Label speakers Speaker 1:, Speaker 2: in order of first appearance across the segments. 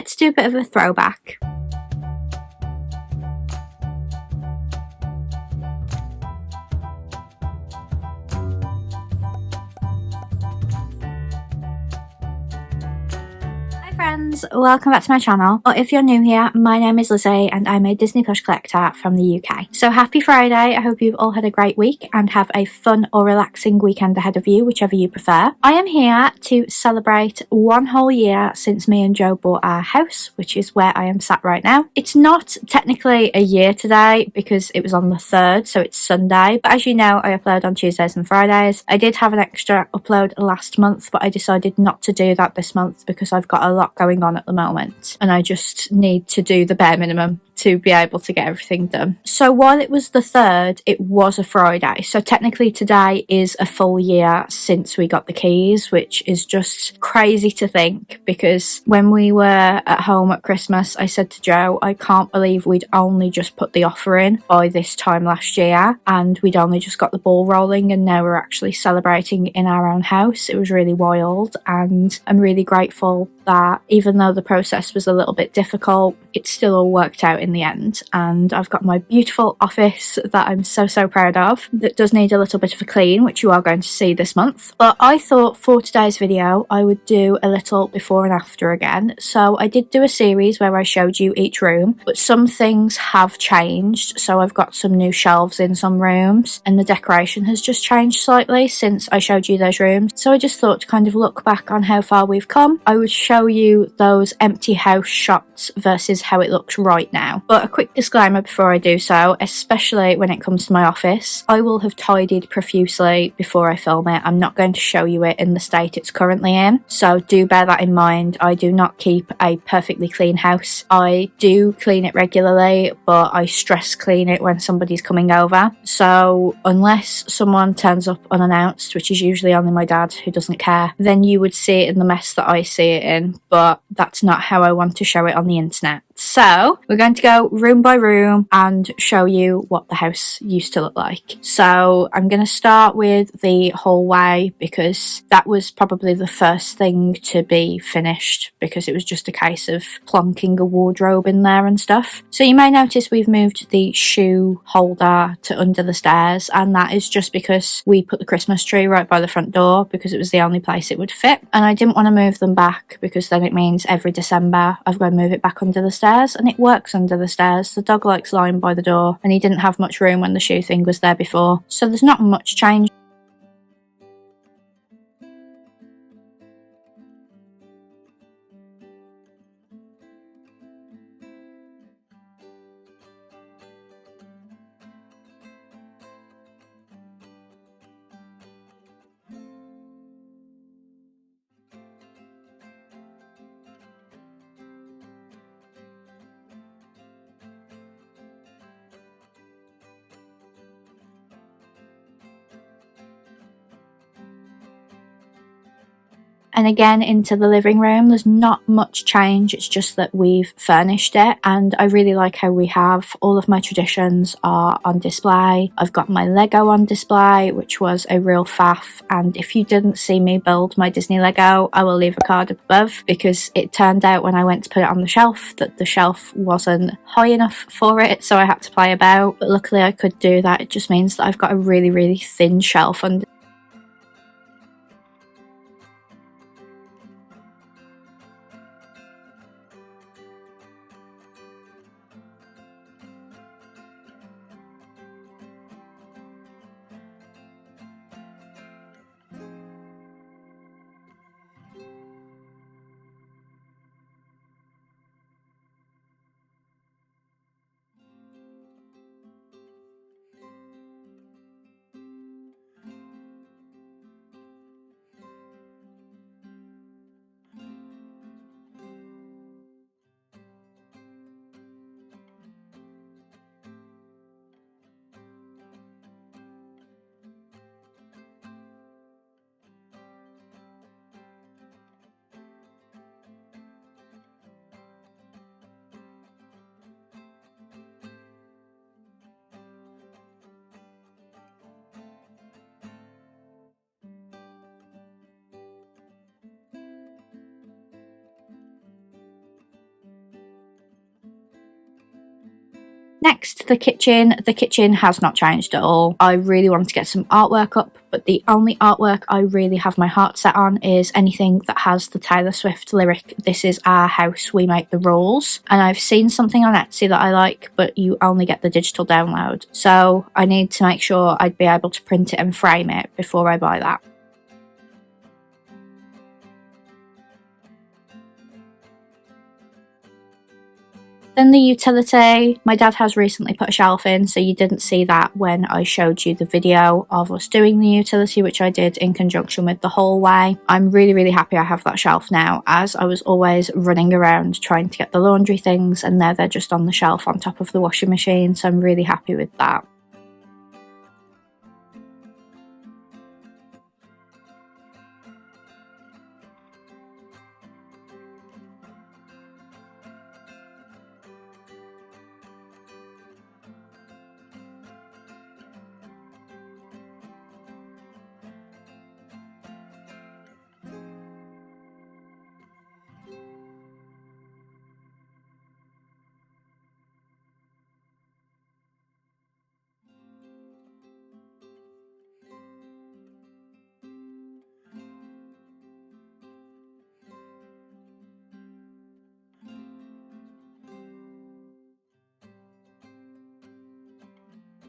Speaker 1: let's do a bit of a throwback. Friends, welcome back to my channel, or if you're new here, my name is Lizzie and I'm a Disney plush collector from the UK. So happy Friday, I hope you've all had a great week and have a fun or relaxing weekend ahead of you, whichever you prefer. I am here to celebrate 1 whole year since me and Joe bought our house, which is where I am sat right now. It's not technically a year today because it was on the 3rd, so it's Sunday, but as you know, I upload on Tuesdays and Fridays. I did have an extra upload last month, but I decided not to do that this month because I've got a lot going on at the moment and I just need to do the bare minimum to be able to get everything done. So while it was the 3rd, it was a Friday, so technically today is a full year since we got the keys, which is just crazy to think, because when we were at home at Christmas I said to Joe, I can't believe we'd only just put the offer in by this time last year and we'd only just got the ball rolling and now we're actually celebrating in our own house. It was really wild and I'm really grateful that even though the process was a little bit difficult, it still all worked out in the end. And I've got my beautiful office that I'm so proud of, that does need a little bit of a clean, which you are going to see this month. But I thought for today's video I would do a little before and after again. So I did do a series where I showed you each room, but some things have changed. So I've got some new shelves in some rooms and the decoration has just changed slightly since I showed you those rooms. So I just thought to kind of look back on how far we've come. I would show you those empty house shots versus how it looks right now. But a quick disclaimer before I do so, especially when it comes to my office, I will have tidied profusely before I film it. I'm not going to show you it in the state it's currently in, so do bear that in mind. I do not keep a perfectly clean house. I do clean it regularly, but I stress clean it when somebody's coming over. So unless someone turns up unannounced, which is usually only my dad who doesn't care, then you would see it in the mess that I see it in, but that's not how I want to show it on the internet. So we're going to go room by room and show you what the house used to look like. So I'm going to start with the hallway because that was probably the first thing to be finished, because it was just a case of plonking a wardrobe in there and stuff. So you may notice we've moved the shoe holder to under the stairs, and that is just because we put the Christmas tree right by the front door because it was the only place it would fit, and I didn't want to move them back because then it means every December I've got to move it back under the stairs, and it works under the stairs. The dog likes lying by the door and he didn't have much room when the shoe thing was there before, so there's not much change. And again into the living room, there's not much change, it's just that we've furnished it, and I really like how we have all of my traditions are on display. I've got my Lego on display, which was a real faff, and if you didn't see me build my Disney Lego, I will leave a card up above, because it turned out when I went to put it on the shelf that the shelf wasn't high enough for it, so I had to play about, but luckily I could do that. It just means that I've got a really thin shelf under. Next, the kitchen. The kitchen has not changed at all. I really want to get some artwork up, but the only artwork I really have my heart set on is anything that has the Taylor Swift lyric, "This is our house, we make the rules." And I've seen something on Etsy that I like, but you only get the digital download. So I need to make sure I'd be able to print it and frame it before I buy that. Then the utility. My dad has recently put a shelf in, so you didn't see that when I showed you the video of us doing the utility, which I did in conjunction with the hallway. I'm really happy I have that shelf now, as I was always running around trying to get the laundry things, and now they're just on the shelf on top of the washing machine, so I'm really happy with that.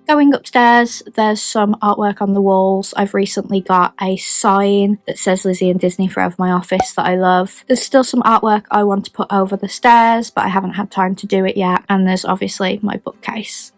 Speaker 1: Going upstairs, there's some artwork on the walls. I've recently got a sign that says Lize and Disney forever my office that I love. There's still some artwork I want to put over the stairs, but I haven't had time to do it yet. And there's obviously my bookcase.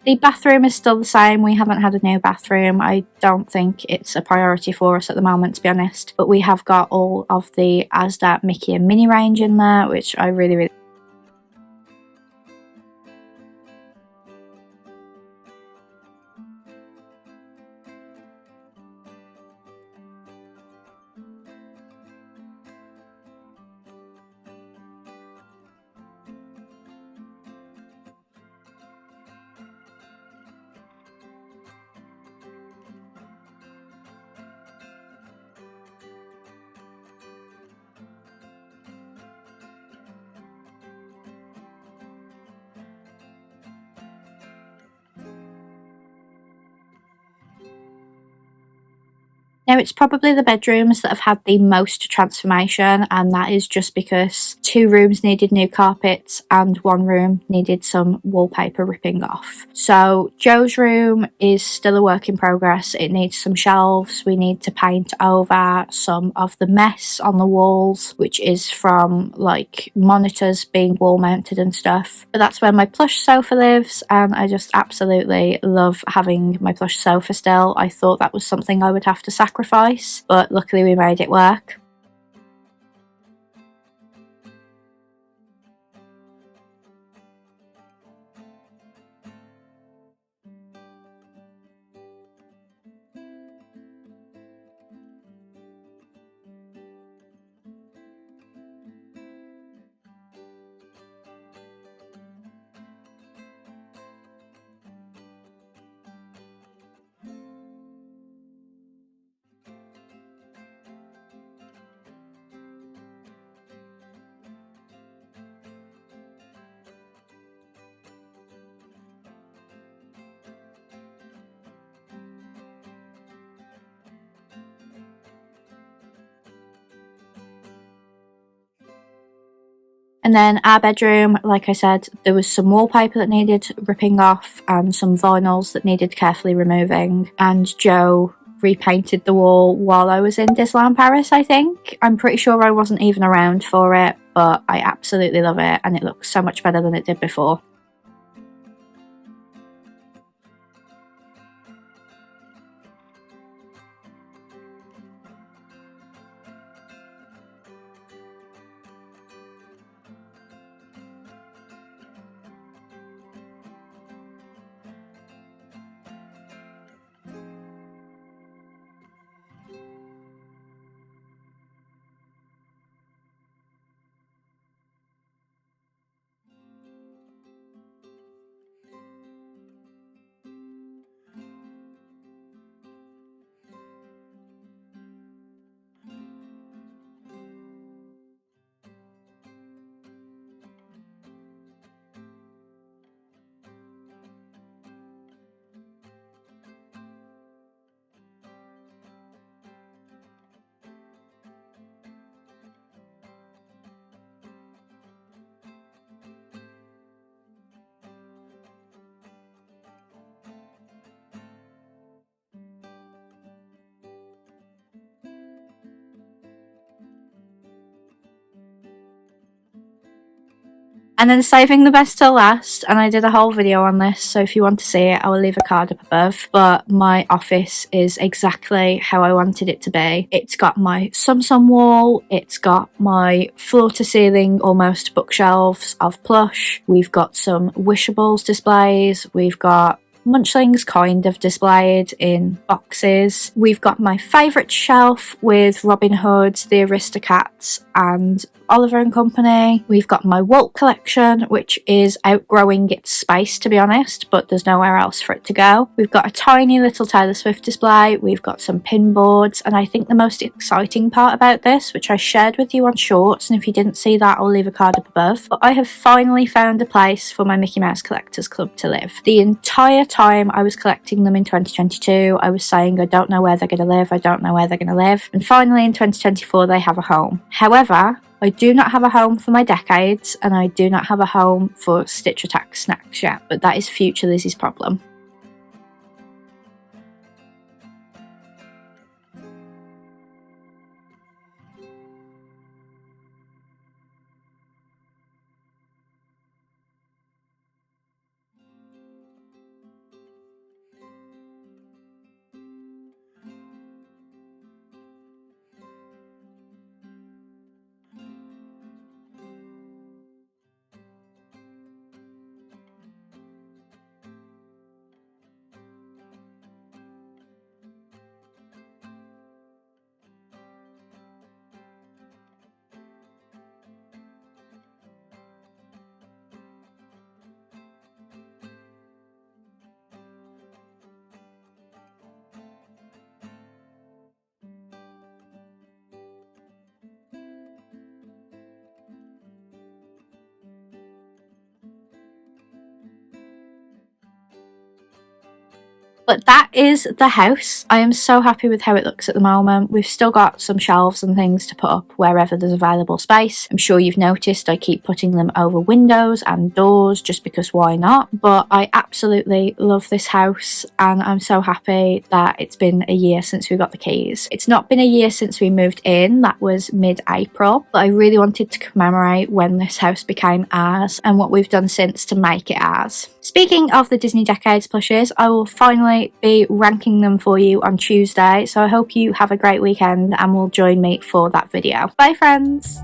Speaker 1: The bathroom is still the same. We haven't had a new bathroom. I don't think it's a priority for us at the moment, to be honest. But we have got all of the Asda, Mickey and Minnie range in there, which I really Now, it's probably the bedrooms that have had the most transformation, and that is just because 2 rooms needed new carpets and 1 room needed some wallpaper ripping off. So Joe's room is still a work in progress. It needs some shelves. We need to paint over some of the mess on the walls, which is from like monitors being wall mounted and stuff. But that's where my plush sofa lives, and I just absolutely love having my plush sofa still. I thought that was something I would have to sacrifice, but luckily we made it work. And then our bedroom, like I said, there was some wallpaper that needed ripping off and some vinyls that needed carefully removing. And Joe repainted the wall while I was in Disneyland Paris, I think. I'm pretty sure I wasn't even around for it, but I absolutely love it and it looks so much better than it did before. And then saving the best till last, and I did a whole video on this, so if you want to see it I will leave a card up above, but my office is exactly how I wanted it to be. It's got my Sum wall, it's got my floor to ceiling almost bookshelves of plush, we've got some Wishables displays, we've got Munchlings kind of displayed in boxes. We've got my favourite shelf with Robin Hood, the Aristocats and Oliver and Company. We've got my Walt collection, which is outgrowing its space to be honest, but there's nowhere else for it to go. We've got a tiny little Taylor Swift display, we've got some pin boards, and I think the most exciting part about this, which I shared with you on Shorts, and if you didn't see that I'll leave a card up above, but I have finally found a place for my Mickey Mouse Collectors Club to live. The entire time I was collecting them in 2022 I was saying I don't know where they're going to live, I don't know where they're going to live, and finally in 2024 they have a home. However, I do not have a home for my decades, and I do not have a home for Stitch Attack snacks yet, but that is future Lizzie's problem. But that is the house. I am so happy with how it looks at the moment. We've still got some shelves and things to put up wherever there's available space. I'm sure you've noticed I keep putting them over windows and doors just because why not? But I absolutely love this house and I'm so happy that it's been a year since we got the keys. It's not been a year since we moved in, that was mid-April, but I really wanted to commemorate when this house became ours and what we've done since to make it ours. Speaking of the Disney Decades plushes, I will finally be ranking them for you on Tuesday, so I hope you have a great weekend and will join me for that video. Bye friends!